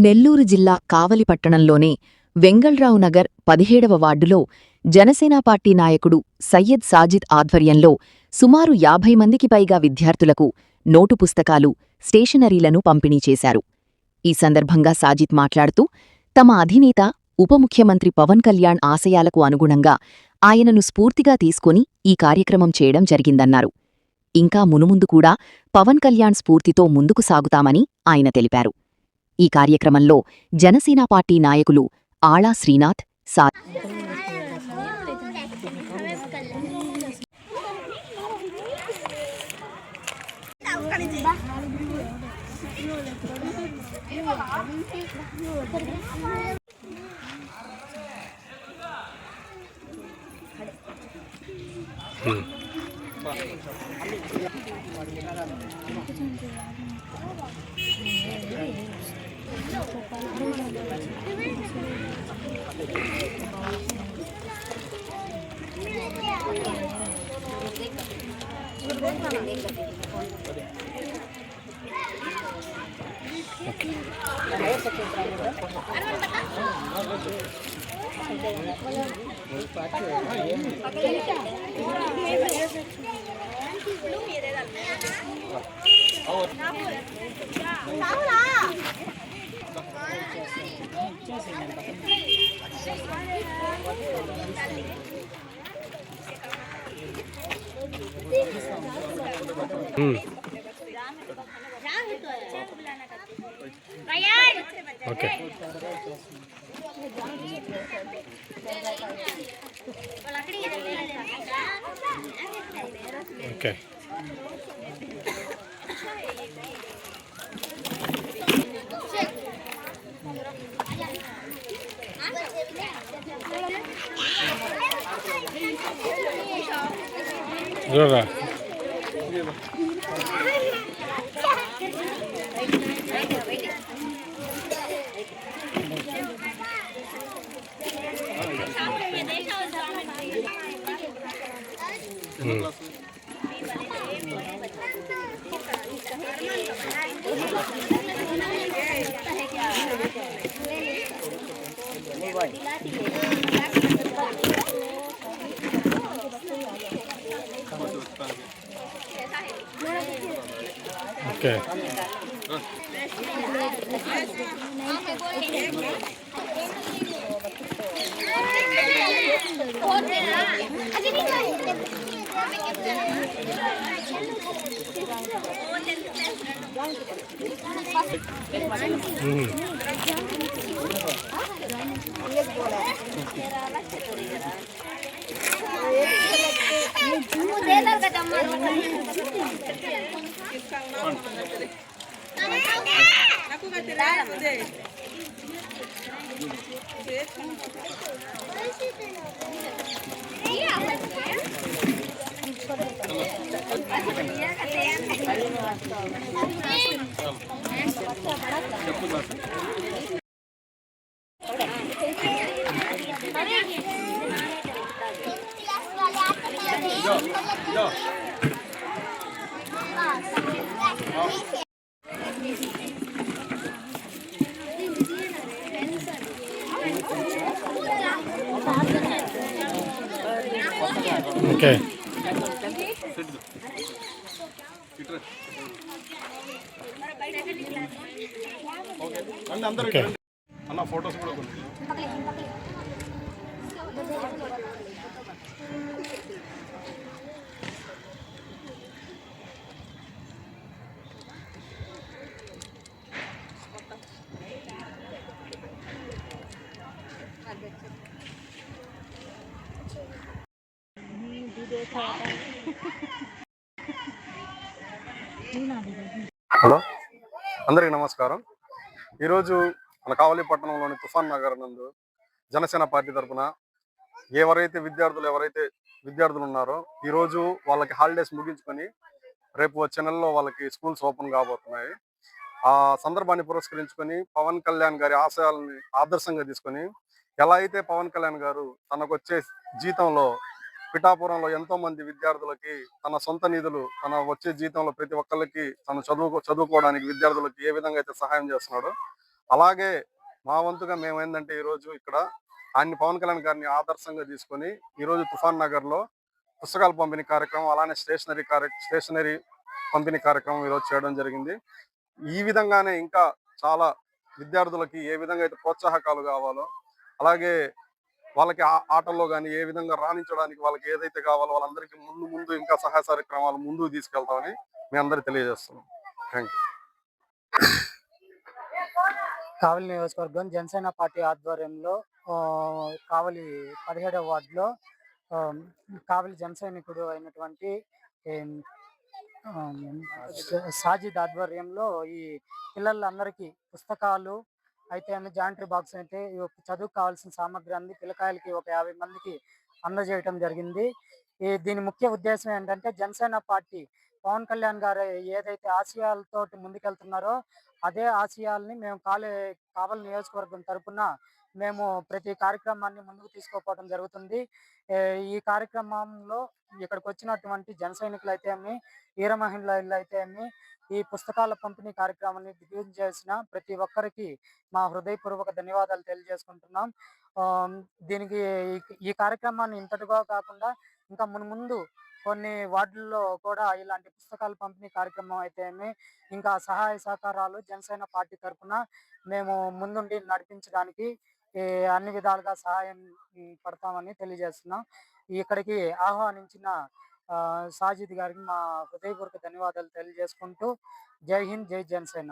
నెల్లూరు జిల్లా కావలి పట్టణంలోని వెంగళరావు నగర్ 17వ వార్డులో జనసేన పార్టీ నాయకుడు సయ్యద్ సాజిద్ ఆధ్వర్యంలో సుమారు 50 మందికి పైగా విద్యార్థులకు నోటు పుస్తకాలు, స్టేషనరీలను పంపిణీ చేశారు. ఈ సందర్భంగా సాజిద్ మాట్లాడుతూ, తమ అధినేత ఉప ముఖ్యమంత్రి పవన్ కళ్యాణ్ ఆశయాలకు అనుగుణంగా ఆయనను స్ఫూర్తిగా తీసుకొని ఈ కార్యక్రమం చేయడం జరిగిందన్నారు. ఇంకా మునుముందు కూడా పవన్ కళ్యాణ్ స్ఫూర్తితో ముందుకు సాగుతామని ఆయన తెలిపారు. ఈ కార్యక్రమంలో జనసేన పార్టీ నాయకులు ఆళా శ్రీనాథ్, సా ఓకే ఓకే జోరా ఓకే ఓకే ఓకే అన్న ఫోటోస్ కూడా కొన్ని హలో, అందరికీ నమస్కారం. ఈరోజు మన కావలి పట్టణంలోని తుఫాన్ నగర్ నందు జనసేన పార్టీ తరఫున ఎవరైతే విద్యార్థులు ఉన్నారో ఈరోజు వాళ్ళకి హాలిడేస్ ముగించుకొని రేపు వచ్చే నెలలో వాళ్ళకి స్కూల్స్ ఓపెన్ కాబోతున్నాయి. ఆ సందర్భాన్ని పురస్కరించుకొని పవన్ కళ్యాణ్ గారి ఆశయాలని ఆదర్శంగా తీసుకొని ఎలా అయితే పవన్ కళ్యాణ్ గారు తనకు వచ్చే జీతంలో పిఠాపురంలో ఎంతో మంది విద్యార్థులకి తన సొంత నిధులు తన వచ్చే జీతంలో ప్రతి ఒక్కరికి తను చదువుకోవడానికి విద్యార్థులకి ఏ విధంగా అయితే సహాయం చేస్తున్నాడో అలాగే మా వంతుగా మేమేందంటే ఈరోజు ఇక్కడ ఆయన్ని పవన్ కళ్యాణ్ గారిని ఆదర్శంగా తీసుకొని ఈరోజు తుఫాన్ నగర్లో పుస్తకాల పంపిణీ కార్యక్రమం అలానే స్టేషనరీ పంపిణీ కార్యక్రమం ఈరోజు చేయడం జరిగింది. ఈ విధంగానే ఇంకా చాలా విద్యార్థులకి ఏ విధంగా అయితే ప్రోత్సాహకాలు కావాలో అలాగే వాళ్ళకి ఆటల్లో కానీ ఏ విధంగా రాణించడానికి వాళ్ళకి ఏదైతే కావాలో వాళ్ళందరికీ ముందు ముందు ఇంకా సహాయ కార్యక్రమాలు ముందుకు తీసుకెళ్తామని మీ అందరికీ తెలియజేస్తున్నాం. Thank you. కావలి నియోజకవర్గం జనసేన పార్టీ ఆధ్వర్యంలో కావలి 17వ వార్డులో కావలి జన సైనికుడు అయినటువంటి ఏం, సాజిద్ ఆధ్వర్యంలో ఈ పిల్లలందరికీ పుస్తకాలు అయితే జాంట్రీ బాక్స్ అయితే చదువుకు కావాల్సిన సామాగ్రి అంది పిల్లకాయలకి ఒక 50 మందికి అందజేయటం జరిగింది. దీని ముఖ్య ఉద్దేశం ఏంటంటే జనసేన పార్టీ పవన్ కళ్యాణ్ గారు ఏదైతే ఆశయాలతో ముందుకెళ్తున్నారో అదే ఆశయాల్ని మేము కావలి నియోజకవర్గం తరపున మేము ప్రతి కార్యక్రమాన్ని ముందుకు తీసుకుపోవడం జరుగుతుంది. ఈ కార్యక్రమంలో ఇక్కడికి వచ్చినటువంటి జన సైనికులు అయితే వీర మహిళలు అయితే ఈ పుస్తకాల పంపిణీ కార్యక్రమాన్ని దిగ్విజయం చేసిన ప్రతి ఒక్కరికి మా హృదయపూర్వక ధన్యవాదాలు తెలియజేసుకుంటున్నాం. దీనికి ఈ కార్యక్రమాన్ని ఇంతటిగా కాకుండా ఇంకా మున్ముందు కొన్ని వార్డుల్లో కూడా ఇలాంటి పుస్తకాల పంపిణీ కార్యక్రమం అయితే ఇంకా సహాయ సహకారాలు జనసేన పార్టీ తరఫున మేము ముందుండి నడిపించడానికి అన్ని విధాలుగా సహాయం పడతామని తెలియజేస్తున్నాం. ఇక్కడికి ఆహ్వానించిన సాజిద్ గారికి మా హృదయపూర్వక ధన్యవాదాలు తెలియజేసుకుంటూ జై హింద్, జై జనసేన.